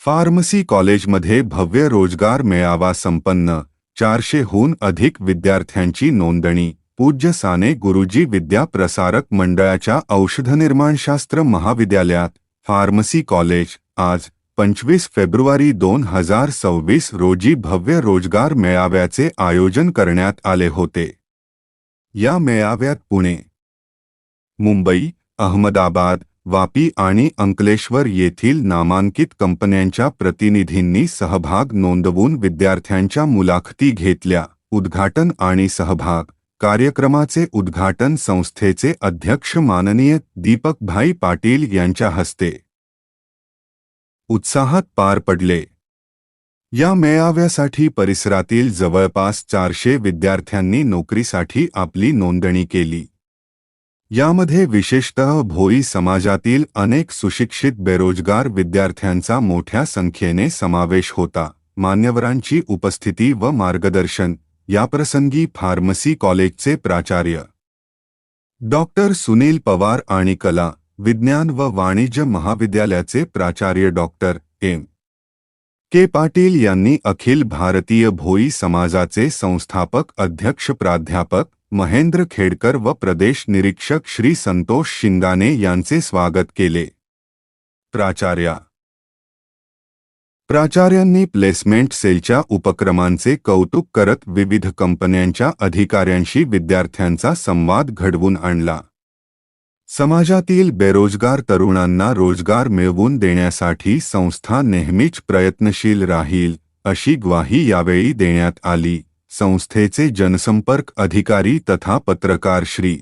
Pharmacy कॉलेजमध्ये भव्य रोजगार मेळावा संपन्न, 400हून अधिक विद्यार्थ्यांची नोंदणी। पूज्य साने गुरुजी विद्या प्रसारक मंडळाच्या औषधनिर्माणशास्त्र महाविद्यालयात फार्मसी कॉलेज आज 25 फेब्रुवारी 2026 रोजी भव्य रोजगार मेळाव्याचे आयोजन करण्यात आले होते। या मेळाव्यात पुणे, मुंबई, अहमदाबाद, वापी आणि अंकलेश्वर येथील नामांकित कंपन्यांच्या प्रतिनिधींनी सहभाग नोंदवून विद्यार्थ्यांच्या मुलाखती घेतल्या। उद्घाटन आणि सहभाग कार्यक्रमाचे उद्घाटन संस्थेचे अध्यक्ष माननीय दीपकभाई पाटील यांच्या हस्ते उत्साहात पार पडले। या मेळाव्यासाठी परिसरातील जवळपास 400 विद्यार्थ्यांनी नोकरीसाठी आपली नोंदणी केली। यामध्ये विशेषतः भोई समाजातील अनेक सुशिक्षित बेरोजगार विद्यार्थ्यांचा मोठ्या संख्येने समावेश होता। मान्यवरांची उपस्थिती व मार्गदर्शन याप्रसंगी फार्मसी कॉलेजचे प्राचार्य डॉक्टर सुनील पवार आणि कला, विज्ञान व वाणिज्य महाविद्यालयाचे प्राचार्य डॉक्टर एम. के. पाटील यांनी अखिल भारतीय भोई समाजाचे संस्थापक अध्यक्ष प्राध्यापक महेंद्र खेडकर व प्रदेश निरीक्षक श्री संतोष शिंगाणे यांचे स्वागत केले। प्राचार्यांनी प्लेसमेंट सेलच्या उपक्रमांचे कौतुक करत विविध कंपन्यांच्या अधिकाऱ्यांशी विद्यार्थ्यांचा संवाद घडवून आणला। समाजातील बेरोजगार तरुणांना रोजगार मिळवून देण्यासाठी संस्था नेहमीच प्रयत्नशील राहील, अशी ग्वाही यावेळी देण्यात आली। संस्थेचे जनसंपर्क अधिकारी तथा पत्रकार श्री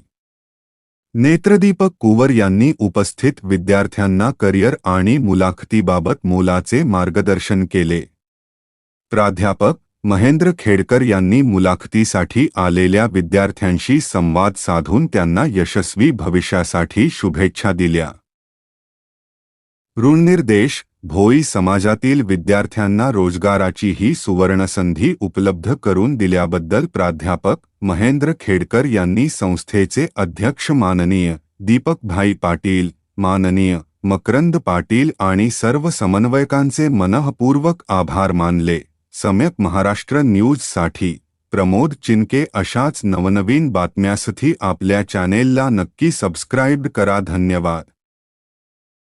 नेत्रदीपक कुवर यांनी उपस्थित विद्यार्थ्यांना करिअर आणि मुलाखतीबाबत मोलाचे मार्गदर्शन केले। प्राध्यापक महेंद्र खेडकर यांनी मुलाखतीसाठी आलेल्या विद्यार्थ्यांशी संवाद साधून त्यांना यशस्वी भविष्यासाठी शुभेच्छा दिल्या। ऋणनिर्देश भोई समाजातील विद्यार्थ्यांना रोजगाराची ही सुवर्णसंधी उपलब्ध करून दिल्याबद्दल प्राध्यापक महेंद्र खेडकर यांनी संस्थेचे अध्यक्ष माननीय दीपकभाई पाटील, माननीय मकरंद पाटील आणि सर्व समन्वयकांचे मनःपूर्वक आभार मानले। सम्यक महाराष्ट्र न्यूजसाठी प्रमोद चिनके। अशाच नवनवीन बातम्यांसाठी आपल्या चॅनेलला नक्की सबस्क्राइब करा। धन्यवाद।